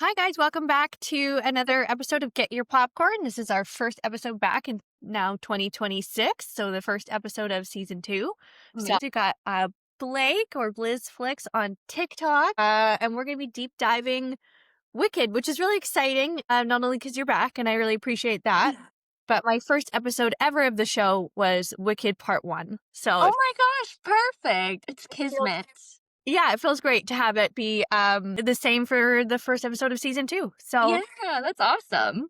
Hi, guys. Welcome back to another episode of Get Your Popcorn. This is our first episode back in now 2026. So, the first episode of season 2. So, we got Blake or BlizzFlix on TikTok. And we're going to be deep diving Wicked, which is really exciting. Not only because you're back, and I really appreciate that, but my first episode ever of the show was Wicked Part 1. So, Oh my gosh, perfect. It's kismet. yeah, it feels great to have it be the same for the first episode of season 2. So, Yeah, that's awesome.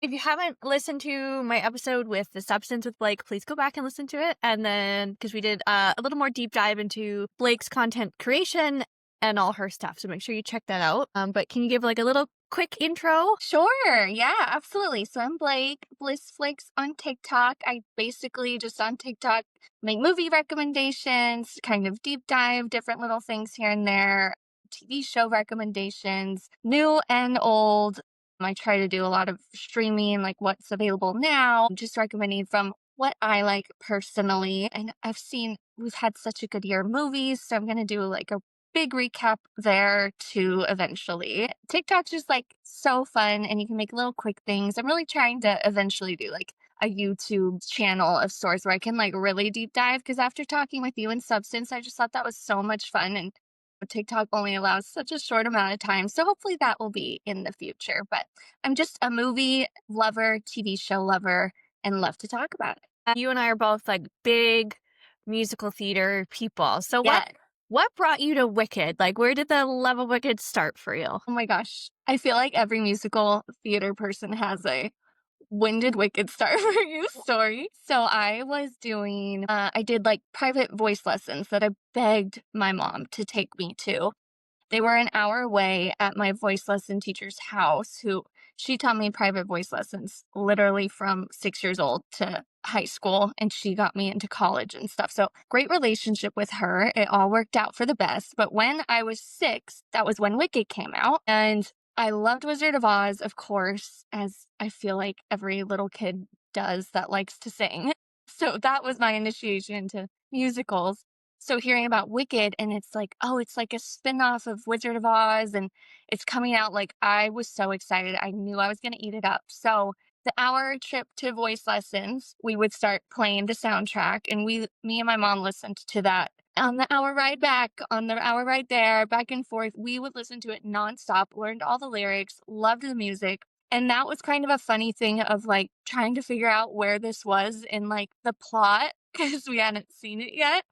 if you haven't listened to my episode with The Substance with Blake, please go back and listen to it. And then, because we did a little more deep dive into Blake's content creation and all her stuff. So make sure you check that out. But can you give like a little quick intro? Sure. Yeah, absolutely. So I'm Blake, BlissFlix on TikTok. I basically just on TikTok make movie recommendations, kind of deep dive different little things here and there, TV show recommendations, new and old. I try to do a lot of streaming, like what's available now, just recommending from what I like personally. And we've had such a good year of movies. So I'm going to do like a big recap there too eventually. TikTok's just like so fun and you can make little quick things. I'm really trying to eventually do like a YouTube channel of sorts where I can like really deep dive because after talking with you in Substance, I just thought that was so much fun and TikTok only allows such a short amount of time. So hopefully that will be in the future. But I'm just a movie lover, TV show lover, and love to talk about it. You and I are both like big musical theater people. So Yeah. what brought you to Wicked? Like, where did the love of Wicked start for you? Oh my gosh. I feel like every musical theater person has a when did Wicked start for you story. So I did like private voice lessons that I begged my mom to take me to. They were an hour away at my voice lesson teacher's house, who she taught me private voice lessons literally from 6 years old to high school. And she got me into college and stuff. So great relationship with her. It all worked out for the best. But when I was 6, that was when Wicked came out. And I loved Wizard of Oz, of course, as I feel like every little kid does that likes to sing. So that was my initiation into musicals. So hearing about Wicked and it's like, oh, it's like a spin-off of Wizard of Oz and it's coming out, like I was so excited. I knew I was going to eat it up. So the hour trip to voice lessons, we would start playing the soundtrack and me and my mom listened to that on the hour ride back, on the hour ride there, back and forth. We would listen to it nonstop, learned all the lyrics, loved the music. And that was kind of a funny thing of like trying to figure out where this was in like the plot because we hadn't seen it yet.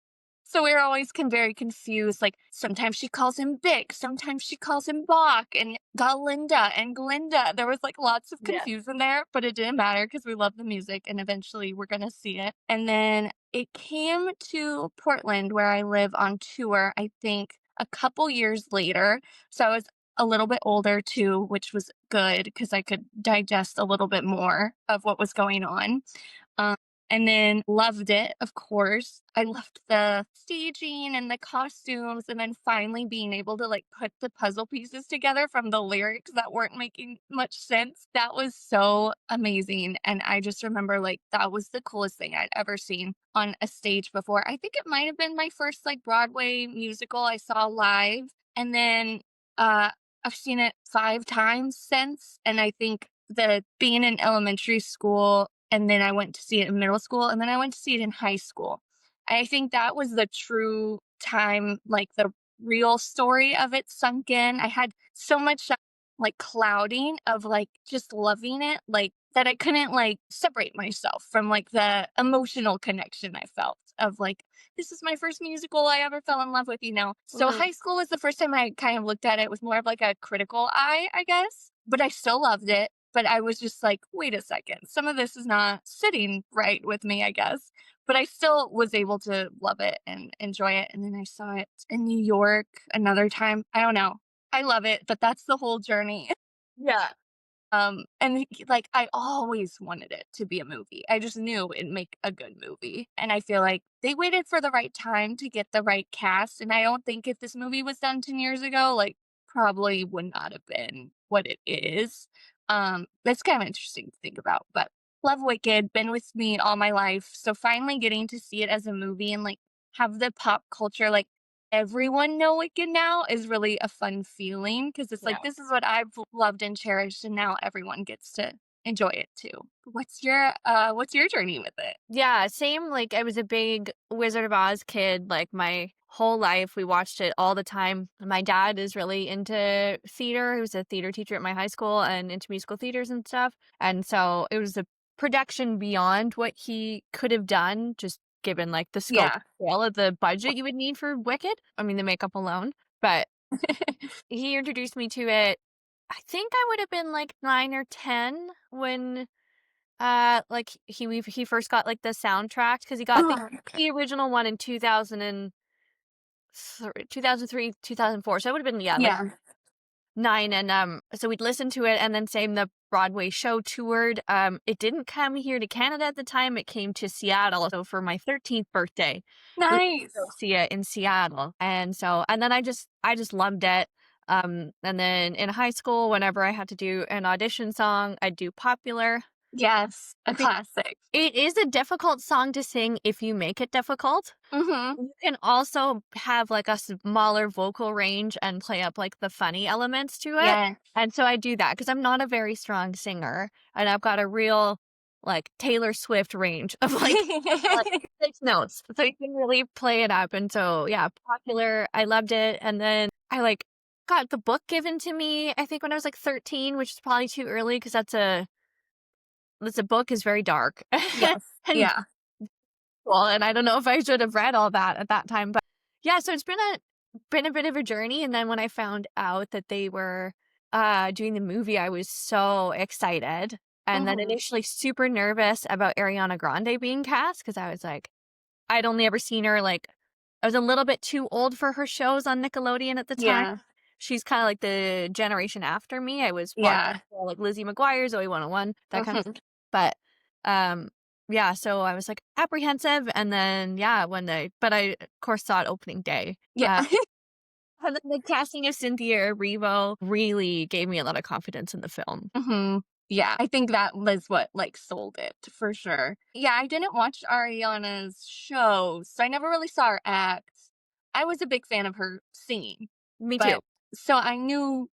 So we were always very confused. Like sometimes she calls him Bick, sometimes she calls him Bach, and Galinda and Glinda. There was like lots of Yeah. confusion there, but it didn't matter because we love the music and eventually we're gonna see it. And then it came to Portland where I live on tour, I think a couple years later. So I was a little bit older too, which was good because I could digest a little bit more of what was going on. Um, and then loved it, of course. I loved the staging and the costumes, and then finally being able to like put the puzzle pieces together from the lyrics that weren't making much sense. That was so amazing. And I just remember like that was the coolest thing I'd ever seen on a stage before. I think it might have been my first like Broadway musical I saw live. And then uh I've seen it 5 times since. And I think the being in elementary school and then I went to see it in middle school, and then I went to see it in high school. I think that was the true time, like the real story of it sunk in. I had so much like clouding of like just loving it, like that I couldn't like separate myself from like the emotional connection I felt of like, this is my first musical I ever fell in love with, you know? So Mhm. high school was the first time I kind of looked at it with more of like a critical eye, I guess. But I still loved it. But I was just like, wait a second, some of this is not sitting right with me, I guess. But I still was able to love it and enjoy it. And then I saw it in New York another time. I don't know. I love it, but that's the whole journey. Yeah. Like I always wanted it to be a movie. I just knew it'd make a good movie. And I feel like they waited for the right time to get the right cast. And I don't think if this movie was done 10 years ago, like probably would not have been what it is. That's kind of interesting to think about. But love Wicked, been with me all my life. So finally getting to see it as a movie and like have the pop culture like everyone know Wicked now is really a fun feeling because it's Yeah. like, this is what I've loved and cherished, and now everyone gets to enjoy it too. What's your journey with it? Yeah, same, like, I was a big Wizard of Oz kid, like, my whole life, we watched it all the time. My dad is really into theater, he was a theater teacher at my high school and into musical theaters and stuff, and so it was a production beyond what he could have done, just given, like, the scope Yeah. scale of the budget you would need for Wicked, I mean, the makeup alone, but he introduced me to it. I think I would have been, like, 9 or 10 when like, he first got, like, the soundtrack because he got Oh, okay. the original one in 2003, 2004, so it would've been, yeah, like, Yeah. 9, and, so we'd listen to it, and then same, the Broadway show toured, it didn't come here to Canada at the time, it came to Seattle, so for my 13th birthday, we went to go Nice. see it in Seattle, and so and then I just loved it, and then in high school, whenever I had to do an audition song, I'd do Popular. Yes, a classic. It is a difficult song to sing if you make it difficult. Mhm. You can also have, like, a smaller vocal range and play up, like, the funny elements to it, Yes. and so I do that because 'cause I'm not a very strong singer, and I've got a real, like, Taylor Swift range of, like, 6 notes, so you can really play it up, and so, yeah, Popular, I loved it, and then I, like, got the book given to me, I think when I was, like, 13, which is probably too early because that's a book is very dark Yes. and Yeah. well, and I don't know if I should have read all that at that time, but yeah, so it's been a bit of a journey, and then when I found out that they were, doing the movie, I was so excited, and then Mhm. initially super nervous about Ariana Grande being cast because I was like I'd only ever seen her, like I was a little bit too old for her shows on Nickelodeon at the time. Yeah. She's kinda like the generation after me. I was watching, Yeah. like, Lizzie McGuire, Zoe 101, that kind of Mhm. stuff. But, um, yeah, so I was, like, apprehensive, and then, yeah, I, of course, saw it opening day. Yeah. And then the casting of Cynthia Erivo really gave me a lot of confidence in the film. Mhm. Yeah, I think that was what, like, sold it for sure. Yeah, I didn't watch Ariana's show, so I never really saw her act. I was a big fan of her singing, Me too. but so I knew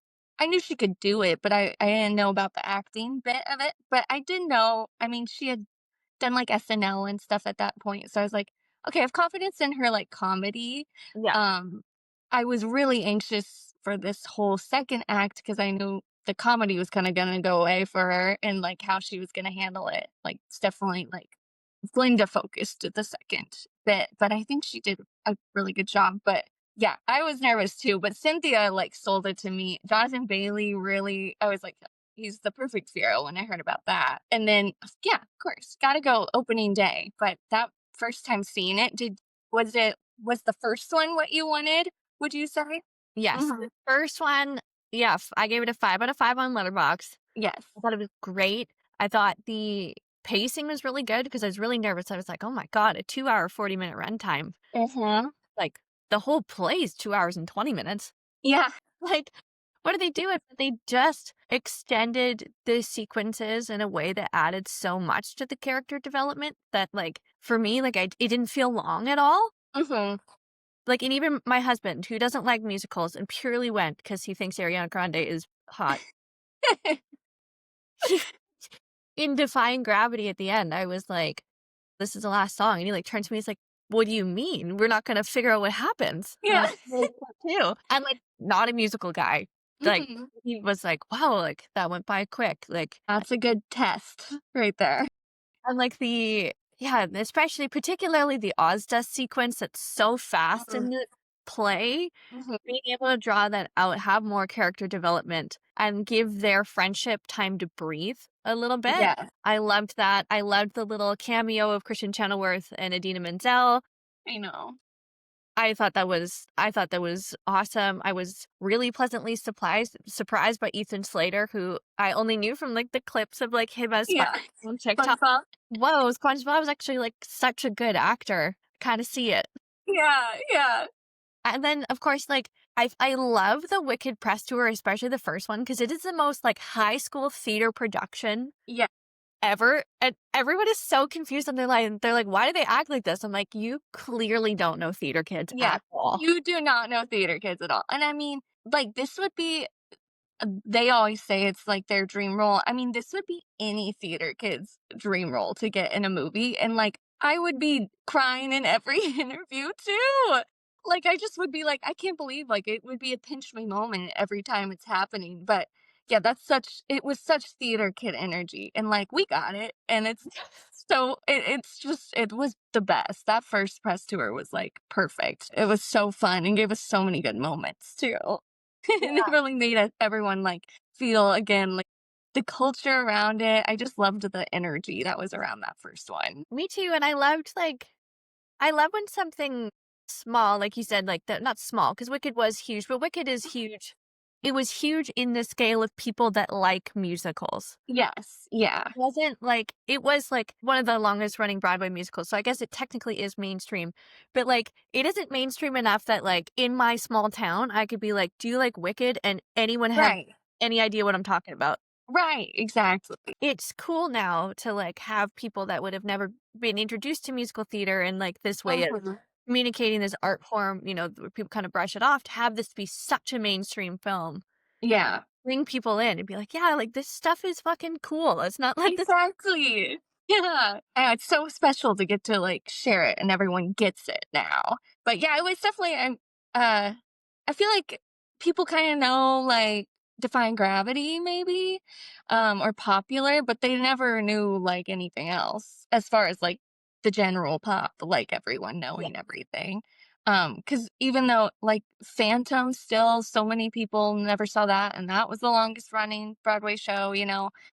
she could do it, but I didn't know about the acting bit of it, but I did know, I mean, she had done, like, SNL and stuff at that point, so I was like, "Okay, I have confidence in her, like, comedy." Yeah. Um, I was really anxious for this whole second act because I knew the comedy was kinda gonna go away for her and, like, how she was gonna handle it. Like, it's definitely, like, Glinda focused the second bit, but I think she did a really good job, but yeah, I was nervous too, but Cynthia, like, sold it to me. Jonathan Bailey really I was like, "He's the perfect Firo," when I heard about that, and then, yeah, of course, gotta go opening day, but that first time seeing it, was the first one what you wanted, would you say? Yes. Mhm. The first one, yeah, I gave it a 5 out of 5 on Letterboxd. Yes. I thought it was great. I thought the pacing was really good because I was really nervous. I was like, "Oh my god, a 2-hour, 40-minute runtime." Mhm. Like, the whole play is 2 hours and 20 minutes. Yeah. Like, what are they doing? But they just extended the sequences in a way that added so much to the character development that, like, for me, like, it didn't feel long at all. Mhm. Like, and even my husband, who doesn't like musicals and purely went because he thinks Ariana Grande is hot, he in Defying Gravity at the end, I was like, "This is the last song," and he, like, turns to me, he's like, "What do you mean? We're not gonna figure out what happens." And I'm Yeah. like, "Well, what too?" I'm, like, not a musical guy. Like, Mhm. he was like, "Wow, like, that went by quick," like, That's a good test right there. and, like, yeah, especially particularly the Ozda sequence that's so fast Mhm. in the play, Mhm. being able to draw that out, have more character development, and give their friendship time to breathe a little bit. Yeah, I loved that. I loved the little cameo of Christian Chenoweth and Idina Menzel. I know. I thought that was awesome. I was really pleasantly surprised by Ethan Slater, who I only knew from, like, the clips of, like, him as Yeah. SpongeBob on TikTok. SpongeBob? Whoa, SpongeBob was actually, like, such a good actor. Kinda see it. Yeah, yeah. And then, of course, like, I love the Wicked press tour, especially the first one, because it is the most, like, high school theater production Yeah. ever, and everyone is so confused on their line. They're like, "Why do they act like this?" I'm like, "You clearly don't know theater kids Yeah. at all." You do not know theater kids at all. And I mean, like, this would be they always say it's like their dream role. I mean, this would be any theater kid's dream role to get in a movie. And like, I would be crying in every interview too. Like, I just would be like, I can't believe, like, it would be a pinch me moment every time it's happening. But yeah, it was such theater kid energy. And like, we got it. And it was the best. That first press tour was like perfect. It was so fun and gave us so many good moments too. And it really made everyone, like, feel again, like, the culture around it. I just loved the energy that was around that first one. Me too, and I loved, like I love when something small, like you said, like, that not small, because Wicked was huge, but Wicked is huge. It was huge in the scale of people that like musicals. Yes, yeah, Wasn't like it was, like, one of the longest running Broadway musicals, so I guess it technically is mainstream, but, like, it isn't mainstream enough that, like, in my small town, I could be like, "Do you like Wicked?" And anyone have right, any idea what I'm talking about. right, exactly. It's cool now to, like, have people that would have never been introduced to musical theater and, like, this way of Mhm. communicating this art form, where people kind of brush it off, to have this be such a mainstream film. Yeah. Bring people in and be like, "Yeah, like, this stuff is fucking cool. Let's not let this." Exactly. Yeah. And it's so special to get to, like, share it and everyone gets it now. But yeah, it was definitely uh I feel like people kinda know, like, Defying Gravity maybe, or Popular, but they never knew, like, anything else as far as, like, the general pop, like, everyone Yeah. knowing everything. Because even though, like, Phantom still so many people never saw that, and that was the longest running Broadway show,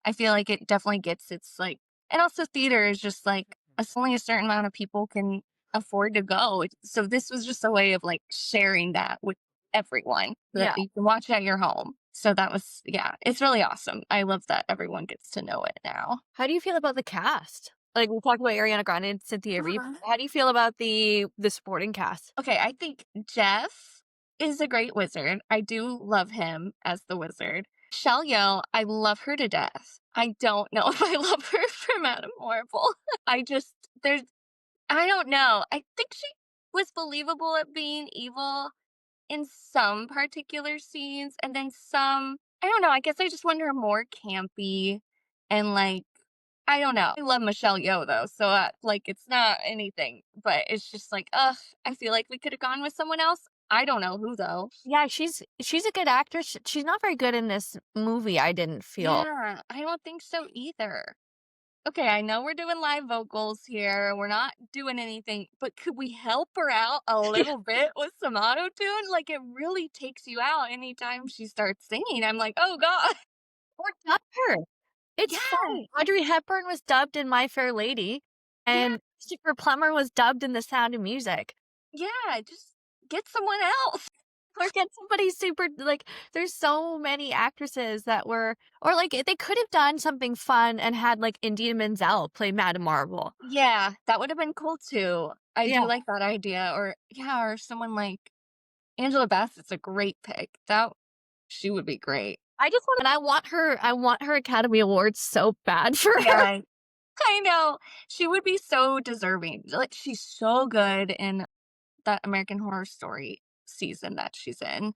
I feel like it definitely gets its, like, and also theater is just, like, only a certain amount of people can afford to go. So this was just a way of, like, sharing that with everyone that Yeah. you can watch at your home. So that was yeah, it's really awesome. I love that everyone gets to know it now. How do you feel about the cast? Like, we talked about Ariana Grande and Cynthia Erivo. Uh-huh. How do you feel about the supporting cast? Okay, I think Jeff is a great wizard. I do love him as the wizard. Michelle Yeoh, I love her to death. I don't know if I love her for Madame Horrible. I just there's I don't know. I think she was believable at being evil in some particular scenes, and then some I don't know, I guess I just want her more campy and, like, I don't know. I love Michelle Yeoh, though, so, like, it's not anything, but it's just like, ugh, I feel like we coulda gone with someone else. I don't know who, though. Yeah, she's a good actress. She's not very good in this movie, I didn't feel. Yeah, I don't think so either. Okay, I know we're doing live vocals here, we're not doing anything, but could we help her out a Yeah, little bit with some auto-tune? Like, it really takes you out anytime she starts singing. I'm like, "Oh god." or dub her. It's Yeah, fun. Audrey Hepburn was dubbed in My Fair Lady, yeah, and Christopher Plummer was dubbed in The Sound of Music. yeah, just get someone else. Or get somebody super like, there's so many actresses that were or, like, they could have done something fun and had, like, Indina Menzel play Madame Marvel. Yeah, that would've been cool too. I Yeah. do like that idea, or yeah, or someone like Angela Bassett's a great pick. She would be great. I just want and I want her Academy Awards so bad for her. Yeah, I know. She would be so deserving. Like, she's so good in that American Horror Story season that she's in.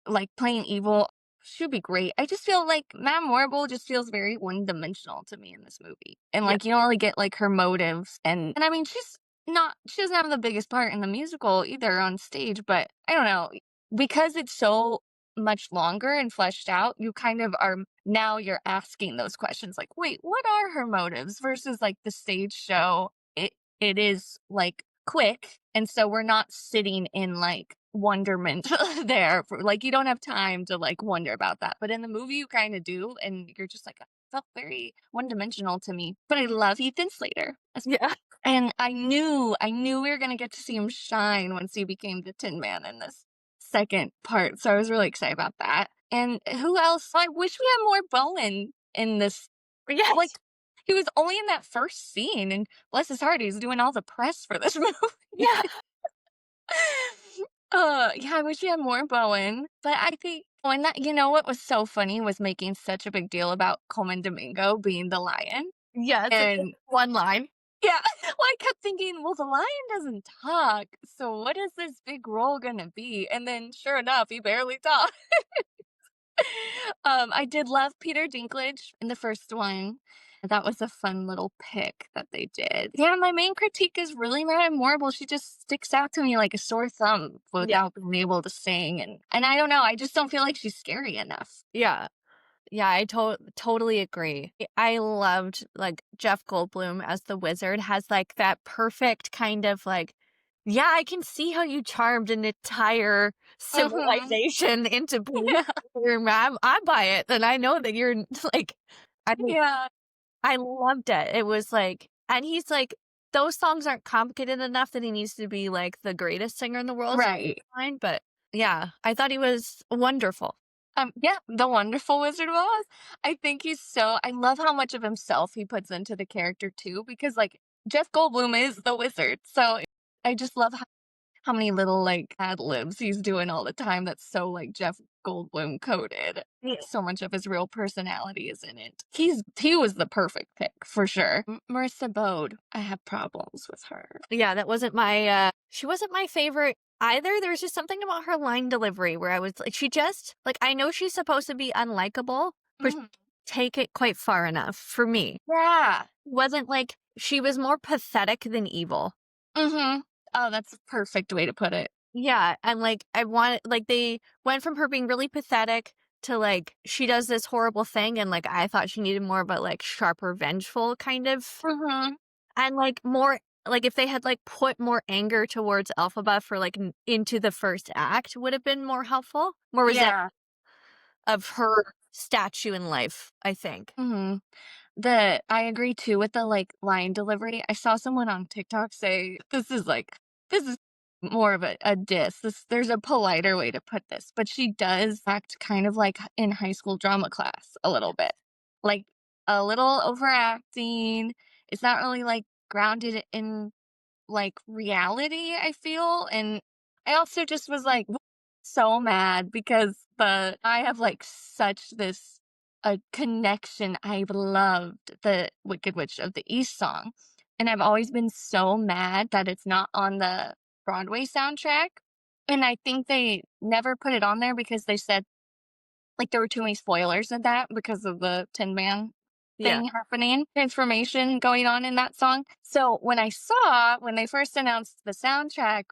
Like, playing evil, she'd be great. I just feel like Madame Morrible just feels very one-dimensional to me in this movie, and, Yeah. like, you don't really get, like, her motives, and I mean, she doesn't have the biggest part in the musical either on stage, but I don't know, because it's so much longer and fleshed out, you kind of are now you're asking those questions, like, "Wait, what are her motives?" Versus, like, the stage show, it is, like, quick, and so we're not sitting in, like, wonderment there for like, you don't have time to, like, wonder about that, but in the movie, you kinda do, and you're just like, felt very one-dimensional to me, but I love Ethan Slater as Yeah. and I knew we were gonna get to see him shine once he became the Tin Man in this second part, so I was really excited about that, and who else? I wish we had more Bowen in this, like, Yes. he was only in that first scene, and bless his heart, he's doing all the press for this movie. Yeah. Yeah, I wish we had more Bowen, but I think what was so funny was making such a big deal about Coleman Domingo being the lion. Yeah, it's like And one line. yeah, well, I kept thinking, well, the lion doesn't talk, so what is this big role gonna be? And then sure enough, he barely talks. I did love Peter Dinklage in the first one. That was a fun little pick that they did. Yeah, my main critique is really Madame Morrible. She just sticks out to me like a sore thumb Yeah. without being able to sing, and I don't know, I just don't feel like she's scary enough. Yeah. Yeah, I totally agree. I loved, like, Jeff Goldblum as the wizard has, like, that perfect kind of, like, "Yeah, I can see how you charmed an entire Mhm. civilization into believing Yeah. I buy it, and I know that you're like." I mean, Yeah. I loved it. It was like and he's like those songs aren't complicated enough that he needs to be, like, the greatest singer in the world, so Right. fine, but yeah, I thought he was wonderful. Yeah, the Wonderful Wizard of Oz. I think he's so I love how much of himself he puts into the character too, because like Jeff Goldblum is the wizard. So I just love how many little like ad libs he's doing all the time that's so like Jeff Goldblum coded. So much of his real personality is in it. He was the perfect pick for sure. Marissa Bode, I have problems with her. Yeah, that wasn't my, she wasn't my favorite either. There was just something about her line delivery where I was like, she just, like, I know she's supposed to be unlikable, but Mhm. take it quite far enough for me. Yeah. Wasn't like, she was more pathetic than evil. Mhm. Oh, that's a perfect way to put it. Yeah, and like, I wanted, like, they went from her being really pathetic to like, she does this horrible thing, and like, I thought she needed more of a like sharper, vengeful kind of. Mhm. And, like, more like, if they had, like, put more anger towards Elphaba for, like, n into the first act would have been more helpful, more resentment Yeah. of her statue in life, I think. Mhm. I agree too with the, like, line delivery. I saw someone on TikTok say, this is more of a diss. There's a politer way to put this, but she does act kind of like in high school drama class a little bit. Like, a little overacting. It's not really, like, grounded in like, reality, I feel, and I also just was, like, so mad because I have, like, such this a connection. I've loved the Wicked Witch of the East song, and I've always been so mad that it's not on the Broadway soundtrack, and I think they never put it on there because they said like, there were too many spoilers in that because of the Tin Man Yeah. thing happening, transformation going on in that song. So, when I saw when they first announced the soundtrack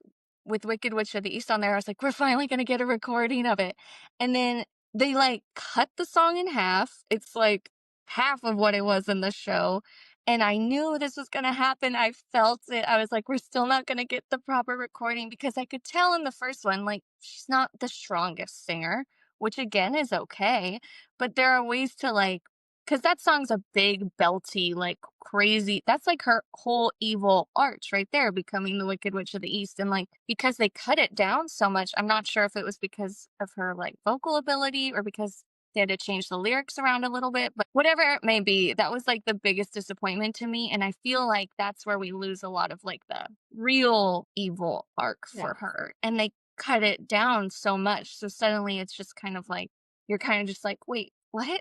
with Wicked Witch of the East on there, I was like, "We're finally gonna get a recording of it." And then they, like, cut the song in half. It's, like, half of what it was in the show, and I knew this was gonna happen. I felt it. I was like, "We're still not gonna get the proper recording," because I could tell in the first one, like, she's not the strongest singer, which again is okay, but there are ways to like, because that song's a big belty, like crazy. That's like her whole evil arch right there, becoming the Wicked Witch of the East. And like because they cut it down so much, I'm not sure if it was because of her like vocal ability or because they had to change the lyrics around a little bit, but whatever it may be, that was like the biggest disappointment to me. And I feel like that's where we lose a lot of like the real evil arc Yeah. for her. And they cut it down so much. So suddenly it's just kind of like, you're kind of just like, wait, what?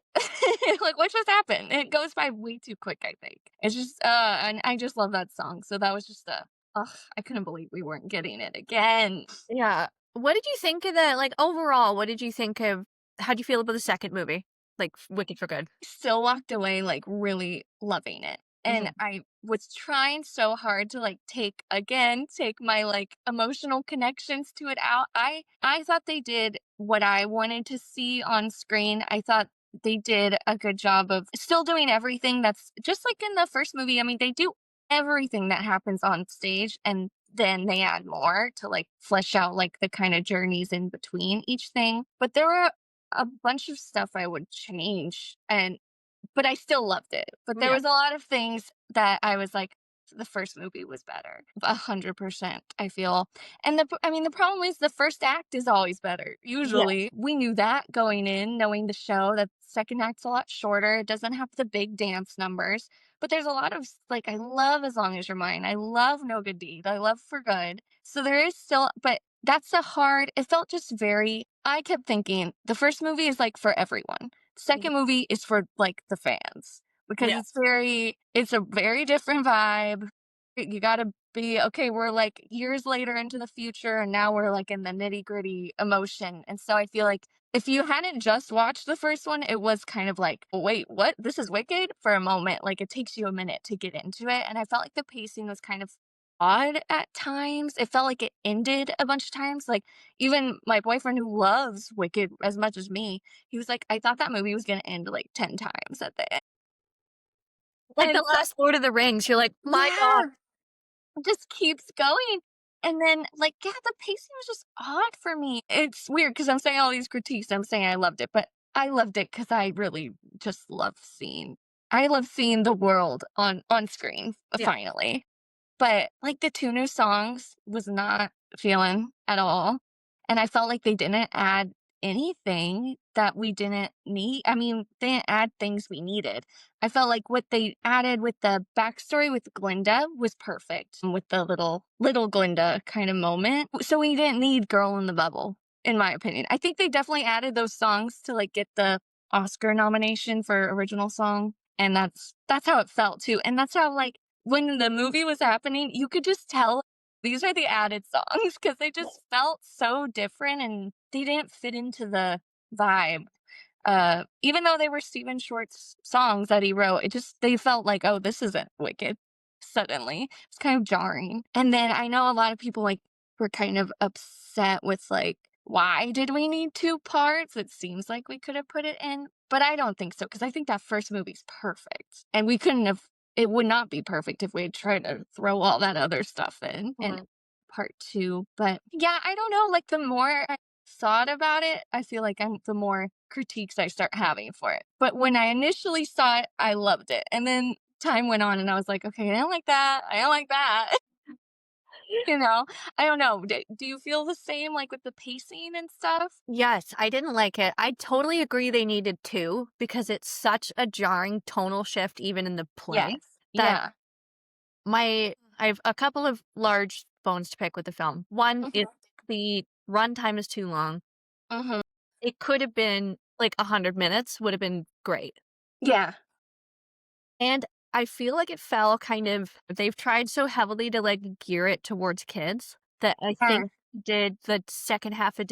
Like, what just happened? It goes by way too quick, I think. It's just, and I just love that song. So that was just ugh, I couldn't believe we weren't getting it again. Yeah. What did you think of the like, overall, what did you think of how'd you feel about the second movie? Like, Wicked for Good? Still walked away like really loving it. And Mhm. I was trying so hard to like take my like emotional connections to it out. I thought they did what I wanted to see on screen. I thought they did a good job of still doing everything that's just like in the first movie. I mean, they do everything that happens on stage and then they add more to like flesh out like the kind of journeys in between each thing. But there were a bunch of stuff I would change and but I still loved it. But there Yeah. was a lot of things that I was like, the first movie was better. 100%, I feel. And I mean, the problem is the first act is always better. Yeah. Usually, we knew that going in, knowing the show, that the second act's a lot shorter. It doesn't have the big dance numbers. But there's a lot of like, I love As Long as You're Mine. I love No Good Deed. I love For Good. So there is still, but that's a hard, it felt just very, I kept thinking the first movie is like for everyone. Yeah. Second movie is for, like, the fans. because Yeah. it's a very different vibe. You gotta be okay, we're like years later into the future, and now we're like in the nitty-gritty emotion. And so I feel like if you hadn't just watched the first one, it was kind of like, wait, what? This is Wicked for a moment. Like it takes you a minute to get into it. And I felt like the pacing was kind of odd at times. It felt like it ended a bunch of times. Like even my boyfriend who loves Wicked as much as me, he was like, I thought that movie was gonna end like 10 times at the end. Like And the so last Lord of the Rings, you're like, "My yeah, god." just keeps going. And then, like, yeah, the pacing was just odd for me. It's weird because I'm saying all these critiques. I'm saying I loved it, but I loved it because I really just I love seeing the world on screen Yeah. finally. But, like, the 2 new songs was not feeling at all, and I felt like they didn't add anything that we didn't need. I mean, they didn't add things we needed. I felt like what they added with the backstory with Glinda was perfect, with the little Glinda kind of moment, so we didn't need Girl in the Bubble, in my opinion. I think they definitely added those songs to, like, get the Oscar nomination for original song, and that's how it felt too, and that's how, like, when the movie was happening, you could just tell these are the added songs because they just felt so different and they didn't fit into the vibe. Even though they were Stephen Schwartz songs that he wrote, they felt like, "Oh, this isn't Wicked," suddenly. It's kind of jarring. And then I know a lot of people, like, were kind of upset with, like, "Why did we need 2 parts? It seems like we could have put it in." But I don't think so because I think that first movie's perfect, and we couldn't have it would not be perfect if we had tried to throw all that other stuff in Mhm. part 2. But, yeah, I don't know, like, the more I thought about it, I feel like the more critiques I start having for it. But when I initially saw it, I loved it. And then time went on and I was like, okay, I don't like that. I don't like that. you know, I don't know. Do you feel the same like with the pacing and stuff? Yes, I didn't like it. I totally agree they needed 2 because it's such a jarring tonal shift even in the play Yes. that Yeah. I have a couple of large bones to pick with the film. One is Hmm. the runtime is too long. Hmm. It could have been like 100 minutes would have been great. Yeah. And I feel like it fell kind of they've tried so heavily to like gear it towards kids that I think Yeah. did the second half a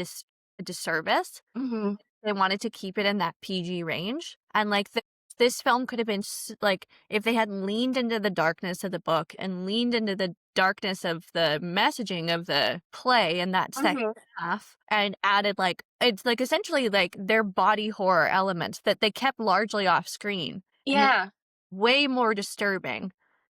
disservice. Hmm. They wanted to keep it in that PG range, and, like, this film could have been like, if they had leaned into the darkness of the book and leaned into the darkness of the messaging of the play in that second Hmm. half and added, like it's, like, essentially, like, their body horror elements that they kept largely off screen, and Yeah. way more disturbing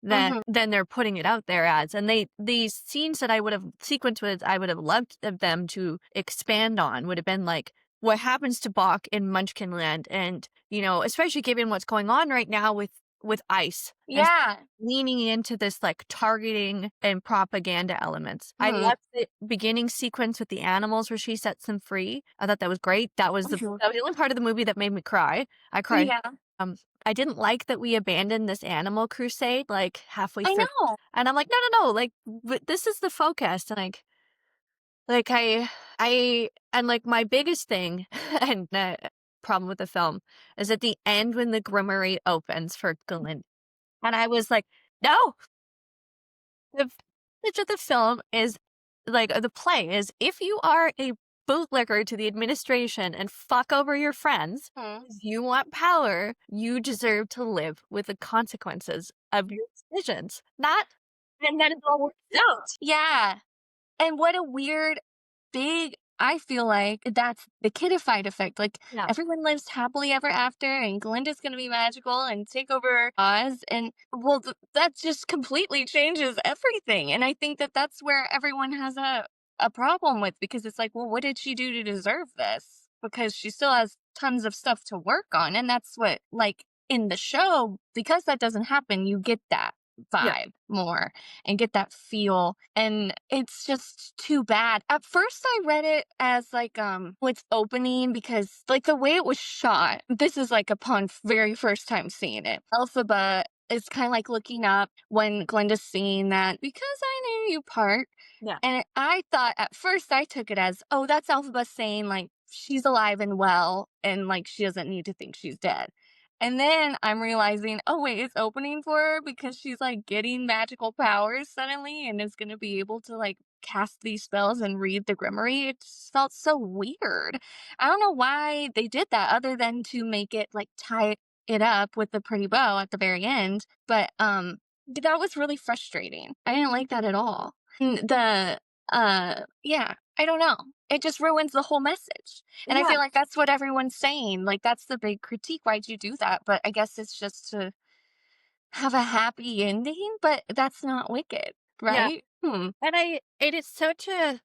Hmm. than they're putting it out there as, and these scenes that I would have loved of them to expand on would have been, like, what happens to Bach in Munchkinland and, especially given what's going on right now with ICE and Yeah. leaning into this, like, targeting and propaganda elements. I Hmm. loved the beginning sequence with the animals where she sets them free. I thought that was great. Hmm. That was the only part of the movie that made me cry. I cried. Yeah. Um, I didn't like that we abandoned this animal crusade, like, halfway I through, know. and I'm like, "No, no, no, like, this is the focus," and, like, and, like, my biggest thing and, problem with the film is at the end when the grimoire opens for Glinda, and I was like, "No!" The message of the film is the play is, if you are a bootlicker to the administration and fuck over your friends, Mhm. 'cause you want power, you deserve to live with the consequences of your decisions. Not and then it all works out. Yeah. And what a weird big I feel like that's the kidified effect. Like Yeah. everyone lives happily ever after, and Glinda's gonna be magical and take over Oz. And well, that just completely changes everything. And I think that that's where everyone has a problem with because it's like, well, what did she do to deserve this? Because she still has tons of stuff to work on, and that's what like in the show because that doesn't happen. You get that Yeah. vibe more and get that feel. And it's just too bad. At first I read it as like what's opening because like the way it was shot, this is like upon very first time seeing it. Elphaba is kind of like looking up when Glinda's singing that because I knew you part. Yeah. And I thought at first I took it as, oh, that's Elphaba saying like she's alive and well and like she doesn't need to think she's dead. And then I'm realizing, oh wait, it's opening for her because she's like getting magical powers suddenly and is gonna be able to like cast these spells and read the grimoire. It just felt so weird. I don't know why they did that other than to make it like tie it up with the pretty bow at the very end. But that was really frustrating. I didn't like that at all. And yeah, I don't know. It just ruins the whole message. And I Yeah, feel like that's what everyone's saying. Like, that's the big critique. Why'd you do that? But I guess it's just to have a happy ending, but that's not Wicked, yeah. right? Hmm. And it is such a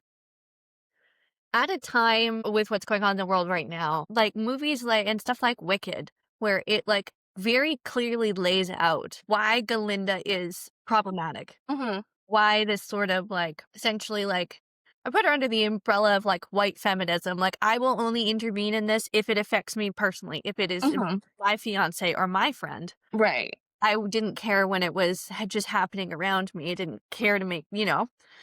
at a time with what's going on in the world right now, like movies like and stuff like Wicked, where it like very clearly lays out why Galinda is problematic. Mhm. Why this sort of like essentially like I put her under the umbrella of like white feminism. Like I will only intervene in this if it affects me personally, if it is Mhm. my fiance or my friend. Right. Didn't care when it was just happening around me. I didn't care to make, when it's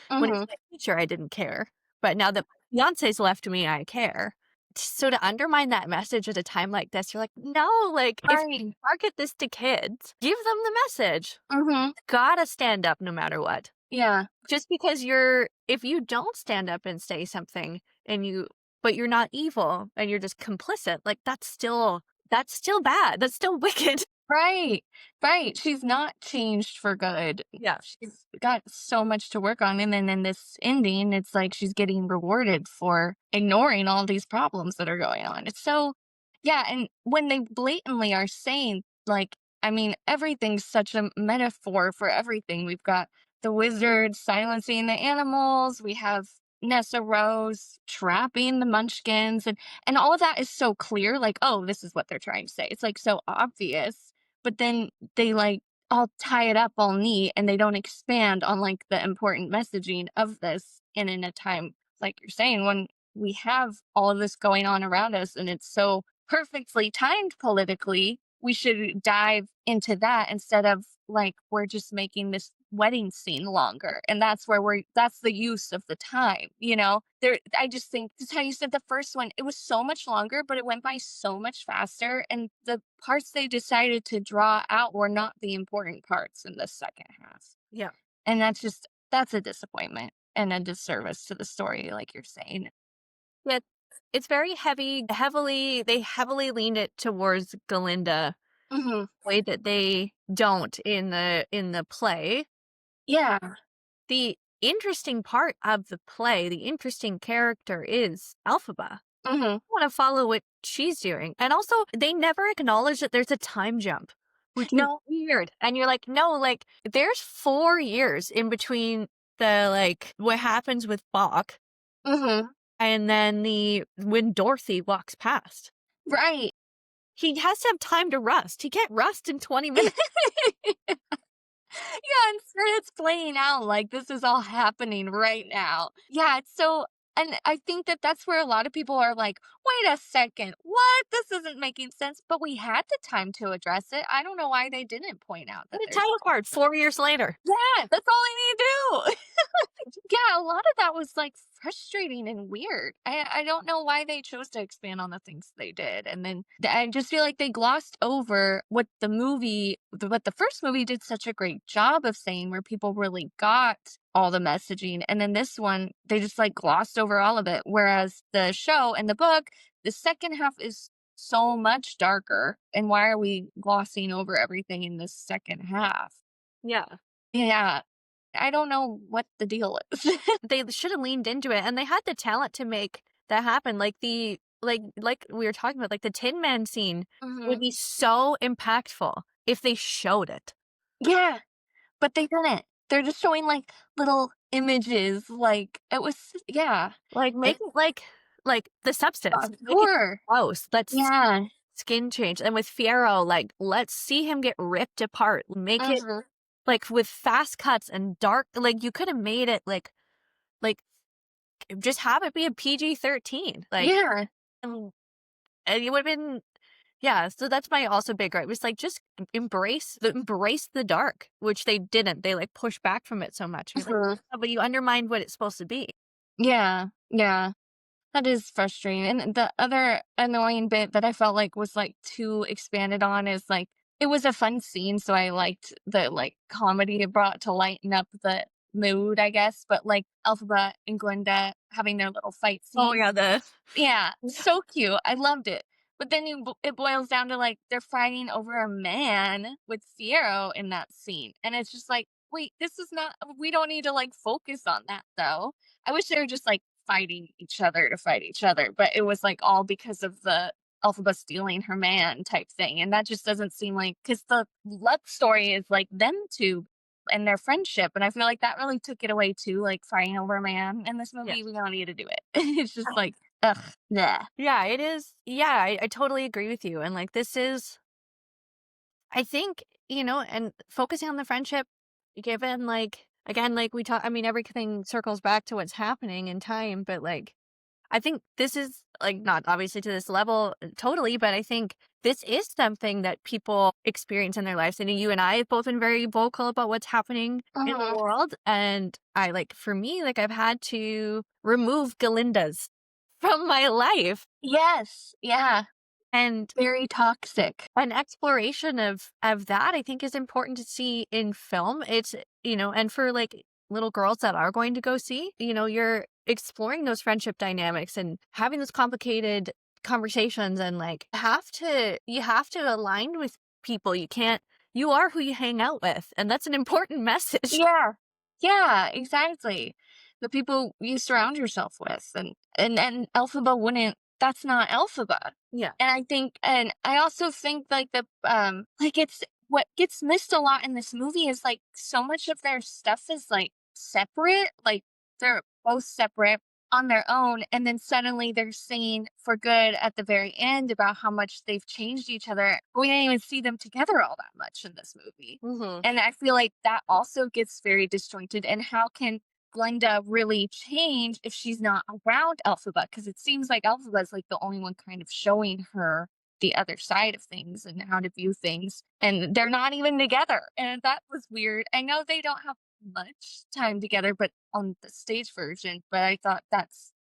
Mhm. my teacher, I didn't care. But now that my fiance's left me, I care. So to undermine that message at a time like this, you're like, no, like if you Right. market this to kids, give them the message. Mhm. Gotta stand up no matter what. Yeah. Just because if you don't stand up and say something but you're not evil and you're just complicit, like that's still bad. That's still wicked. Right, right. She's not changed for good. Yeah. She's got so much to work on. And then in this ending, it's like she's getting rewarded for ignoring all these problems that are going on. It's so, yeah. And when they blatantly are saying, like, I mean, everything's such a metaphor for everything. We've got the wizard silencing the animals, we have Nessa Rose trapping the munchkins, and all of that is so clear, like, oh, this is what they're trying to say. It's like so obvious, but then they like all tie it up all neat and they don't expand on like the important messaging of this. And in a time like you're saying, when we have all of this going on around us and it's so perfectly timed politically, we should dive into that instead of like we're just making this wedding scene longer. And that's the use of the time, there. I just think that's how you said the first one, it was so much longer but it went by so much faster, and the parts they decided to draw out were not the important parts in the second half. Yeah. And that's a disappointment and a disservice to the story, like you're saying. Yeah, it's very they heavily leaned it towards Galinda, Hmm. way that they don't in the play. Yeah. The interesting part of the play, the interesting character is Elphaba. Hmm. I wanna follow what she's doing, and also, they never acknowledge that there's a time jump, which is No. weird, and you're like, "No, like, there's 4 years in between what happens with Bach Hmm. and then when Dorothy walks past." Right. He has to have time to rust. He can't rust in 20 minutes. Yeah, instead it's playing out like this is all happening right now. Yeah, it's so, and I think that that's where a lot of people are like, "Wait a second. What? This isn't making sense." But we had the time to address it. I don't know why they didn't point out that The there's title card 4 years later. yeah, that's all I need to do. Yeah, a lot of that was like frustrating and weird. I don't know why they chose to expand on the things they did, and then I just feel like they glossed over what the first movie did such a great job of saying, where people really got all the messaging, and then this one they just like glossed over all of it. Whereas the show and the book, the second half is so much darker, and why are we glossing over everything in this second half? Yeah. Yeah, I don't know what the deal is. They should have leaned into it, and they had the talent to make that happen. Like we were talking about, like the Tin Man scene would Mhm. be so impactful if they showed it. Yeah, but they didn't. They're just showing, like, little images, like, it was yeah. Like, make It it like the substance. Make it sure. gross. Let's Yeah. skin change. And with Fierro, like, let's see him get ripped apart. Make it Mhm. like with fast cuts and dark. Like you could have made it like just have it be a PG-13. Like, Yeah. and, and it would have been yeah. So that's my also big gripe. It's like just embrace the dark, which they didn't. They like push back from it so much. You're like, Mhm. "Oh, but you undermined what it's supposed to be." Yeah. Yeah. That is frustrating, and the other annoying bit that I felt like was, like, too expanded on is, like, it was a fun scene, so I liked the, like, comedy it brought to lighten up the mood, I guess, but, like, Elphaba and Glinda having their little fight Oh scene. yeah, the Yeah, so cute, I loved it. But then it boils down to, like, they're fighting over a man with Fiero in that scene, and it's just like, "Wait, this is not we don't need to, like, focus on that, though." I wish they were just, like, fighting each other to fight each other, but it was, like, all because of the Elphaba stealing her man type thing, and that just doesn't seem like because the love story is, like, them 2 and their friendship, and I feel like that really took it away too, like, fighting over a man in this yeah. movie, we don't need to do it. It's just like, ugh, nah. Yeah, it is. Yeah, I totally agree with you. And like, this is, I think, and focusing on the friendship, given like, again, like we talk, I mean, everything circles back to what's happening in time, but like, I think this is like not obviously to this level totally, but I think this is something that people experience in their lives. And you and I have both been very vocal about what's happening in the Mhm. world. And I like, for me, like, I've had to remove Galindas from my life. Yes, yeah, And very toxic. an exploration of that I think is important to see in film. It's, and for like little girls that are going to go see, you're exploring those friendship dynamics and having those complicated conversations and like you have to align with people. You are who you hang out with, and that's an important message. Yeah. Yeah, exactly. The people you surround yourself with, and Elphaba wouldn't that's not Elphaba. Yeah. And I also think, like, like, it's what gets missed a lot in this movie is, like, so much of their stuff is, like, separate, like, they're both separate on their own, and then suddenly they're singing for good at the very end about how much they've changed each other. We didn't even see them together all that much in this movie. Hmm. And I feel like that also gets very disjointed. And how can Glenda really change if she's not around Elphaba? Because it seems like Elphaba is like the only one kind of showing her the other side of things and how to view things. And they're not even together. And that was weird. I know they don't have much time together, but on the stage version, but I thought that's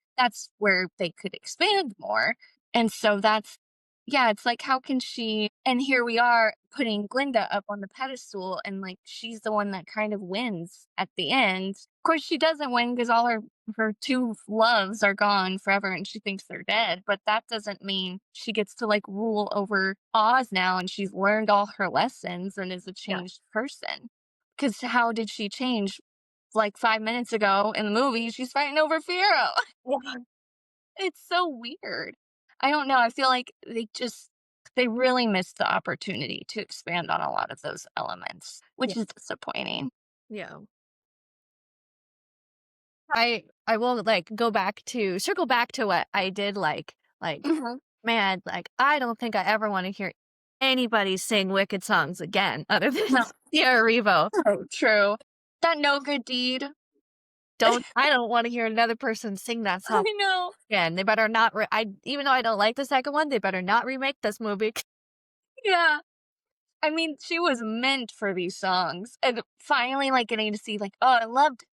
where they could expand more. And so that's yeah, it's like, how can she and here we are putting Glinda up on the pedestal, and, like, she's the one that kind of wins at the end. Of course, she doesn't win because all her 2 loves are gone forever, and she thinks they're dead, but that doesn't mean she gets to, like, rule over Oz now, and she's learned all her lessons and is a Yeah. changed person. Because how did she change? Like, 5 minutes ago in the movie, she's fighting over Fiyero. It's so weird. I don't know, I feel like they really missed the opportunity to expand on a lot of those elements, Yeah. which is disappointing. Yeah. I will like go back to circle back to what I did like Mhm. man, like I don't think I ever want to hear anybody sing Wicked songs again other than No, Sierra Revo. so true. That No Good Deed. I don't want to hear another person sing that I song know. again. They better not I even though I don't like the second one, they better not remake this movie. Yeah. I mean, she was meant for these songs, and finally, like, getting to see, like, oh, I loved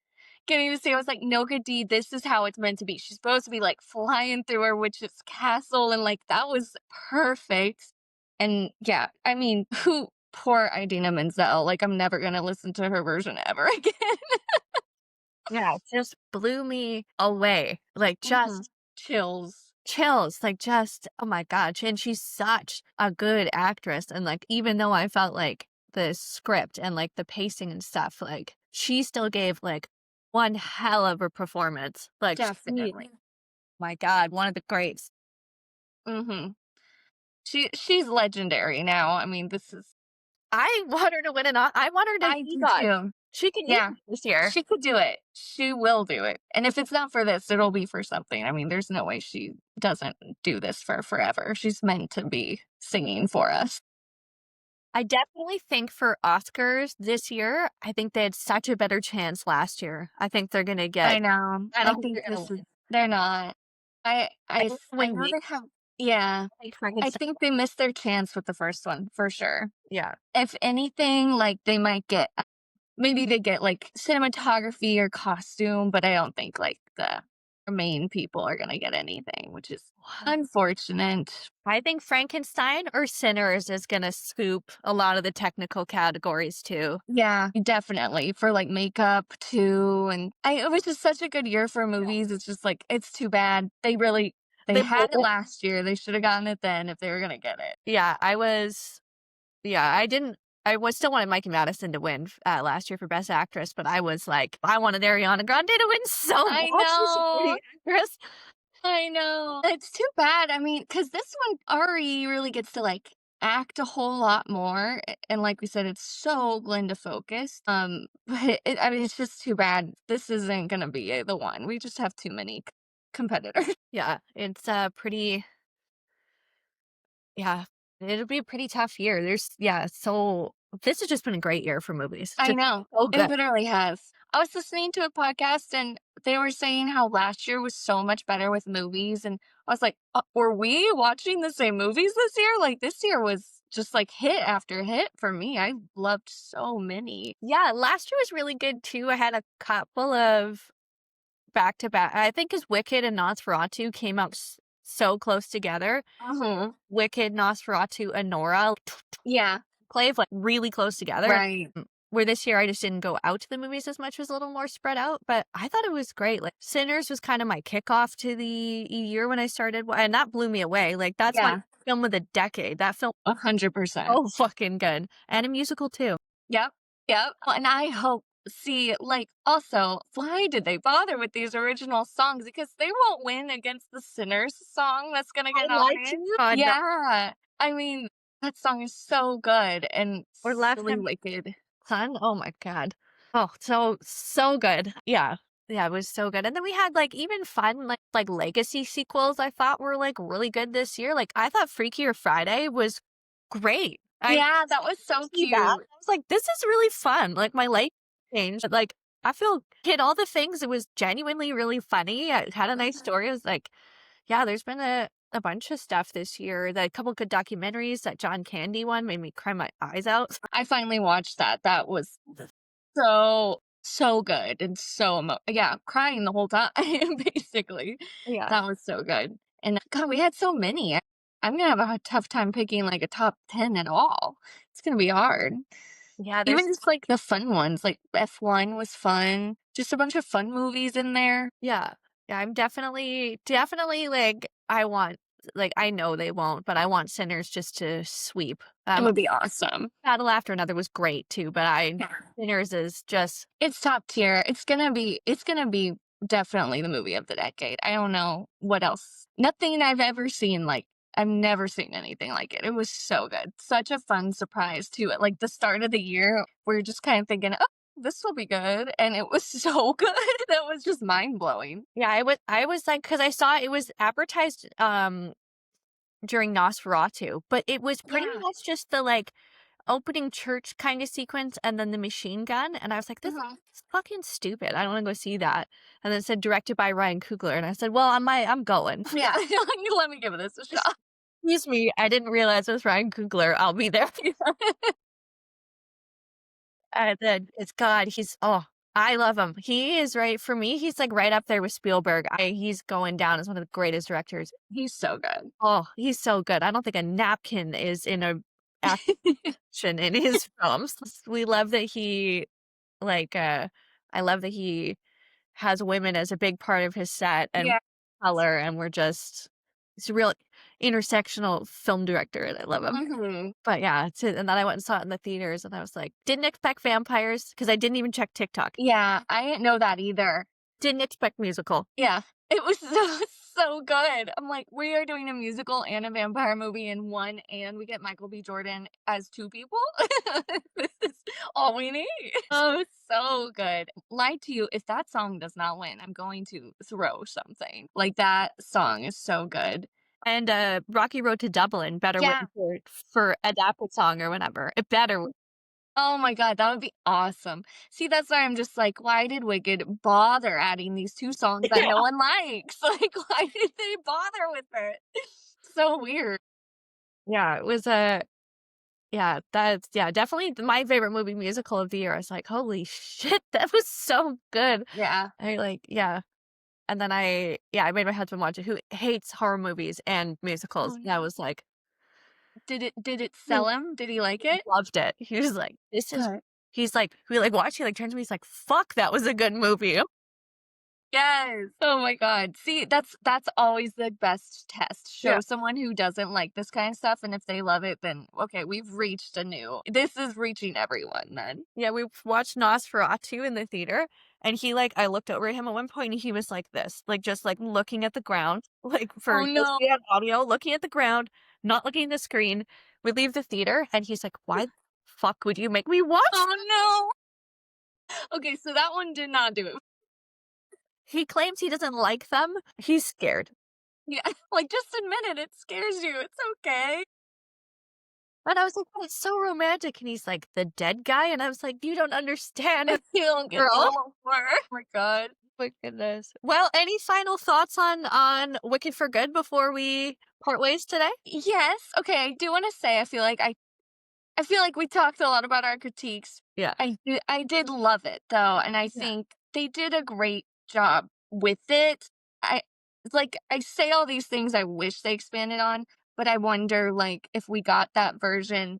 getting to see, I was like, "No Good Deed, this is how it's meant to be." She's supposed to be, like, flying through her witch's castle, and, like, that was perfect. And, yeah, I mean, who poor Idina Menzel, like, I'm never gonna listen to her version ever again. Yeah, it just blew me away. Like Mhm. just Chills. chills, like, just oh my god, and she's such a good actress, and, like, even though I felt like the script and, like, the pacing and stuff, like, she still gave, like, one hell of a performance. Like, she Definitely. my god, one of the greats. Mhm. She's legendary now, I mean, this is I want her to win an O I want her to I do EGOT. too. She can use Yeah. it this year. She could do it. She will do it. And if it's not for this, it'll be for something. I mean, there's no way she doesn't do this for forever. She's meant to be singing for us. I definitely think for Oscars this year, I think they had such a better chance last year. I think they're gonna I get know. I I don't think think they're gonna this is win. they're not. I think they I win know the they have yeah. like I Frankenstein. think they missed their chance with the first one for sure. Yeah. If anything, like they might get maybe they get like cinematography or costume, but I don't think like the main people are gonna get anything, which is Wow. unfortunate. I think Frankenstein or Sinners is gonna scoop a lot of the technical categories too. Yeah, definitely for like makeup too, and it was just such a good year for movies. It's just like it's too bad they They had blew it it. last year. They should have gotten it then if they were gonna get it. Yeah, I didn't I was still wanted Mikey Madison to win last year for Best Actress, but I was like, I wanted Ariana Grande to win so I bad. She's a know. pretty actress. I know. It's too bad. I mean, because this one, Ari really gets to like act a whole lot more. And like we said, it's so Glinda focused. But I mean, it's just too bad. This isn't going to be the one. We just have too many competitors. Yeah, it's pretty. Yeah, it'll be a pretty tough year. So this has just been a great year for movies. I Just know. so It good. literally has. I was listening to a podcast and they were saying how last year was so much better with movies. And I was like, were we watching the same movies this year? Like, this year was just like hit after hit for me. I loved so many. Yeah, last year was really good too. I had a couple of back to back. I think because Wicked and Nosferatu came out so close together. Hmm. Wicked, Nosferatu, and Nora Yeah, Clave like really close together. right. Where this year I just didn't go out to the movies as much, it was a little more spread out, but I thought it was great. Like Sinners was kind of my kickoff to the year when I started, and that blew me away. Like that's my Yeah, film of the decade. That film, 100%. oh fucking good, and a musical too. Yep. Yep. And I hope see, like, also, why did they bother with these original songs? Because they won't win against the Sinners song that's gonna I get lied to nominated. you. No, Yeah. I mean, that song is so good and or last silly time, wicked. son. Oh my god. Oh, so good. Yeah. Yeah, it was so good. And then we had like even fun like legacy sequels I thought were like really good this year. Like I thought Freakier Friday was great. I Yeah, that was so see that. cute. I was like, this is really fun. Like my life changed. Like I feel hit all the things. It was genuinely really funny. It had a nice Mhm. story. It was like, yeah, there's been a bunch of stuff this year. The couple good documentaries. That John Candy one made me cry my eyes out. I finally watched that. That was so good and yeah, crying the whole time, basically. Yeah. That was so good. And God, we had so many. I'm gonna have a tough time picking like a top 10 at all. It's gonna be hard. Yeah, Even there's just like the fun ones, like F1 was fun. Just a bunch of fun movies in there. yeah. Yeah, I'm definitely like I know they won't, but I want Sinners just to sweep. It would be awesome. Battle After Another was great too, but I Yeah. Sinners is just It's top tier. It's gonna be definitely the movie of the decade. I don't know what else. Nothing I've ever seen like I've never seen anything like it. It was so good. Such a fun surprise too. At like the start of the year, we're just kind of thinking, "Oh, this will be good." And it was so good. That was just mind-blowing. yeah, I was like because I saw it was advertised during Nosferatu, but it was pretty Yeah. much just the like opening church kind of sequence and then the machine gun. And I was like, this Mhm. is fucking stupid. I don't want to go see that. And then it said directed by Ryan Coogler. And I said, well, I'm going. Yeah. Let me give this a shot. Excuse me. I didn't realize it was Ryan Coogler. I'll be there. And then it's God. I love him. He is right for me. He's like right up there with Spielberg. He's going down as one of the greatest directors. He's so good. Oh, he's so good. I don't think a napkin is in a action in his films. We love that he like I love that he has women as a big part of his set and Yeah. color and he's a real intersectional film director and I love him. Mhm. But yeah, and then I went and saw it in the theaters and I was like, didn't expect vampires because I didn't even check TikTok. Yeah, I didn't know that either. Didn't expect musical. Yeah. It was so good. I'm like, "We are doing a musical and a vampire movie in one, and we get Michael B. Jordan as 2 people? This is all we need." Oh, so good. Lied to you, if that song does not win, I'm going to throw something. Like, that song is so good. And Rocky Road to Dublin better win Yeah. for adapted song or whatever. It better win. Oh my god, that would be awesome. See, that's why I'm just like, "Why did Wicked bother adding these 2 songs that no one likes?" Like, why did they bother with it? So weird. Yeah, it was a yeah, that's yeah, definitely my favorite movie musical of the year. I was like, "Holy shit, that was so good." Yeah. I like yeah. And then I made my husband watch it, who hates horror movies and musicals. Oh, And I no. was like, Did it "He sell him? Did he like it? loved it." He was like, "This is," Good. he's like, we like watched, he like turns to me, he's like, "Fuck, that was a good movie." Yes. Oh my god. See, that's always the best test. Yeah. Show someone who doesn't like this kind of stuff, and if they love it, then okay, we've reached a new this is reaching everyone then. Yeah, we watched Nosferatu in the theater, and he like I looked over at him at one point, and he was like this, like, just, like, looking at the ground, like, for Oh, those of no. you on audio, looking at the ground, not looking at the screen. We leave the theater, and he's like, "Why the fuck would you make me watch Oh, that?" no. Okay, so that one did not do it. He claims he doesn't like them. He's scared. Yeah, like, just admit it, it scares you, it's okay. And I was like, "But it's so romantic," and he's like, "The dead guy?" And I was like, "You don't understand, You don't get a girl." little more. Oh my god. My goodness. Well, any final thoughts on Wicked for Good before we part ways today? Yes, okay, I do wanna say I feel like we talked a lot about our critiques. Yeah. I did love it though, and I Yeah. think they did a great job with it. I I say all these things I wish they expanded on, but I wonder like if we got that version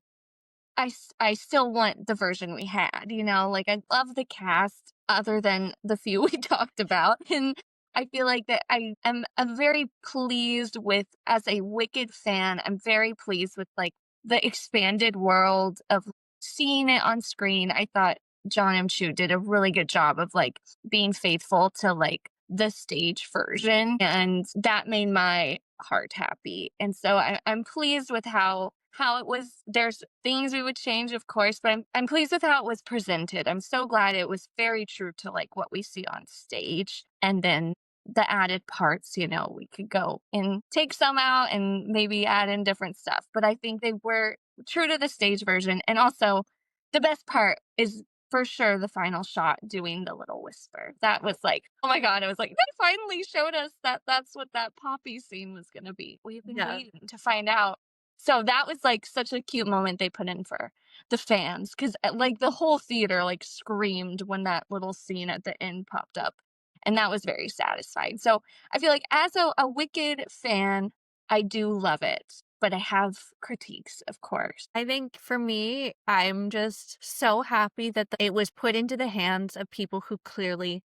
I still want the version we had, you know? Like, I love the cast other than the few we talked about, and I feel like that I'm very pleased with as a Wicked fan, I'm very pleased with, like, the expanded world of seeing it on screen. I thought John M. Chu did a really good job of, like, being faithful to, like, the stage version, and that made my heart happy, and so I'm pleased with how it was. There's things we would change, of course, but I'm pleased with how it was presented. I'm so glad it was very true to, like, what we see on stage, and then the added parts, you know, we could go and take some out and maybe add in different stuff, but I think they were true to the stage version, and also, the best part is for sure the final shot doing the little whisper. That was like, oh my god, I was like, "They finally showed us that that's what that poppy scene was gonna be. We've been Yeah. waiting to find out." So that was, like, such a cute moment they put in for the fans 'cause, like, the whole theater, like, screamed when that little scene at the end popped up, and that was very satisfying. So, I feel like as a Wicked fan, I do love it, but I have critiques, of course. I think for me, I'm just so happy that it was put into the hands of people who clearly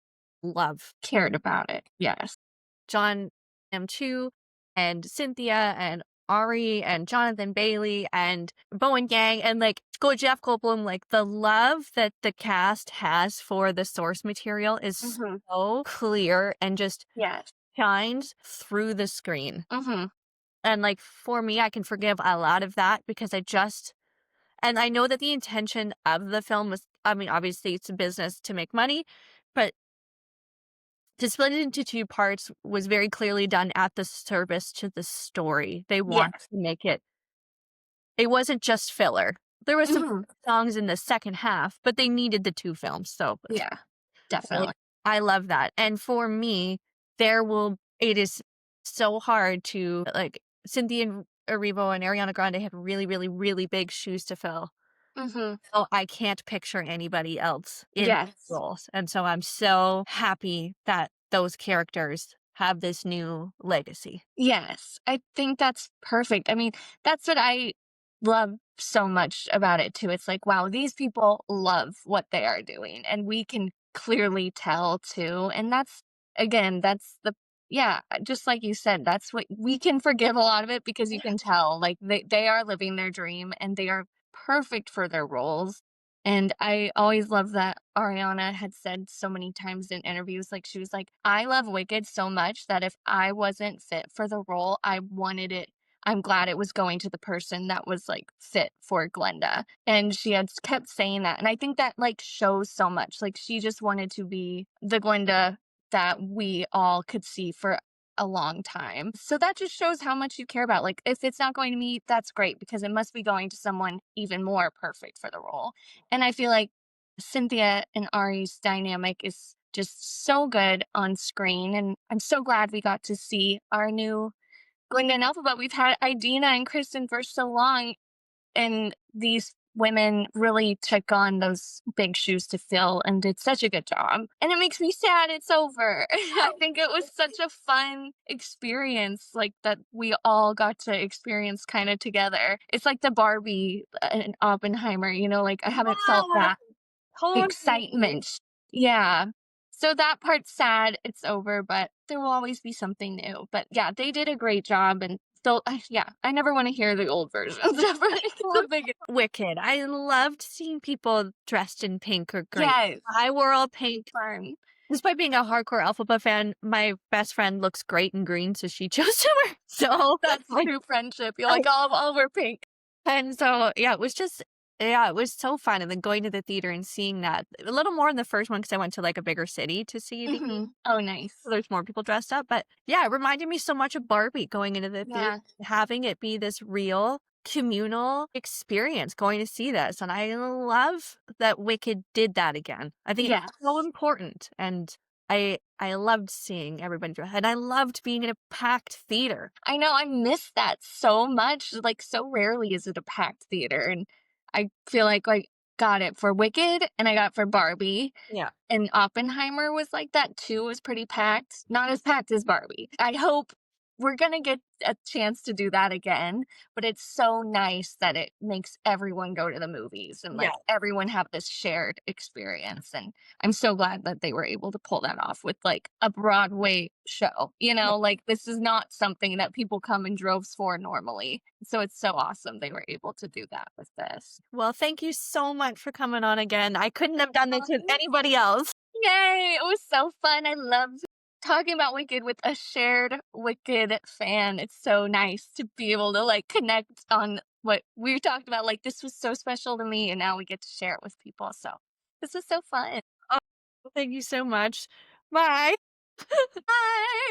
love Cared about it, yes. John M. Chu and Cynthia and Ari and Jonathan Bailey and Bowen Yang and like Jeff Goldblum, like the love that the cast has for the source material is Mhm. so clear and just Yes. shines through the screen. Mhm. And like for me, I can forgive a lot of that because and I know that the intention of the film was, I mean, obviously it's a business to make money, but to split it into 2 parts was very clearly done at the service to the story. They want Yes. to make it wasn't just filler. There was some Mhm. songs in the second half, but they needed the 2 films, so Yeah, I definitely. I love that, and for me, it is so hard to like, Cynthia Erivo and Ariana Grande have really, really, really big shoes to fill. Mhm. So I can't picture anybody else in Yes. roles, and so I'm so happy that those characters have this new legacy. Yes, I think that's perfect. I mean, that's what I love so much about it too. It's like, wow, these people love what they are doing, and we can clearly tell too. And that's, again, that's the, yeah, just like you said, that's what we can forgive a lot of it because you can tell, like, they are living their dream and they are perfect for their roles. And I always love that Ariana had said so many times in interviews, like, she was like, I love Wicked so much that if I wasn't fit for the role, I wanted it. I'm glad it was going to the person that was like fit for Glenda. And she had kept saying that. And I think that like shows so much. Like, she just wanted to be the Glenda that we all could see for a long time. So that just shows how much you care about. Like, if it's not going to me, that's great because it must be going to someone even more perfect for the role. And I feel like Cynthia and Ari's dynamic is just so good on screen, and I'm so glad we got to see our new Glinda and Elphaba. We've had Idina and Kristen for so long, and these women really took on those big shoes to fill and did such a good job. And it makes me sad it's over. I think it was such a fun experience, like that we all got to experience kind of together. It's like the Barbie and Oppenheimer, like I haven't felt Yeah, that totally. excitement. Yeah. So that part's sad, it's over, but there will always be something new. But yeah, they did a great job and still, yeah, I never want to hear the old versions ever. It's a big, Wicked. I loved seeing people dressed in pink or green. yes, I wore all pink. fun. Despite being a hardcore Elphaba fan, my best friend looks great in green, so she chose to wear so That's like true friendship. You're oh, like, oh, all over pink. and so yeah, it was just yeah, it was so fun. And then going to the theater and seeing that a little more in the first one because I went to like a bigger city to see the Oh, nice. so there's more people dressed up. But yeah, it reminded me so much of Barbie going into the theater, Yeah. having it be this real communal experience going to see this. And I love that Wicked did that again. I think it's so Yes. important. And I loved seeing everybody dress and I loved being in a packed theater. I know, I miss that so much. Like, so rarely is it a packed theater. And I feel like I got it for Wicked and I got it for Barbie. Yeah. And Oppenheimer was like that too, it was pretty packed. Not as packed as Barbie. I hope we're gonna get a chance to do that again, but it's so nice that it makes everyone go to the movies and, Yeah. like, everyone have this shared experience, and I'm so glad that they were able to pull that off with, like, a Broadway show, like, this is not something that people come in droves for normally, so it's so awesome they were able to do that with this. Well, thank you so much for coming on again. I couldn't have done this with anybody else. Yay! It was so fun. I loved talking about Wicked with a shared Wicked fan. It's so nice to be able to like connect on what we talked about. Like, this was so special to me, and now we get to share it with people. So, this is so fun. Oh, thank you so much. Bye. Bye.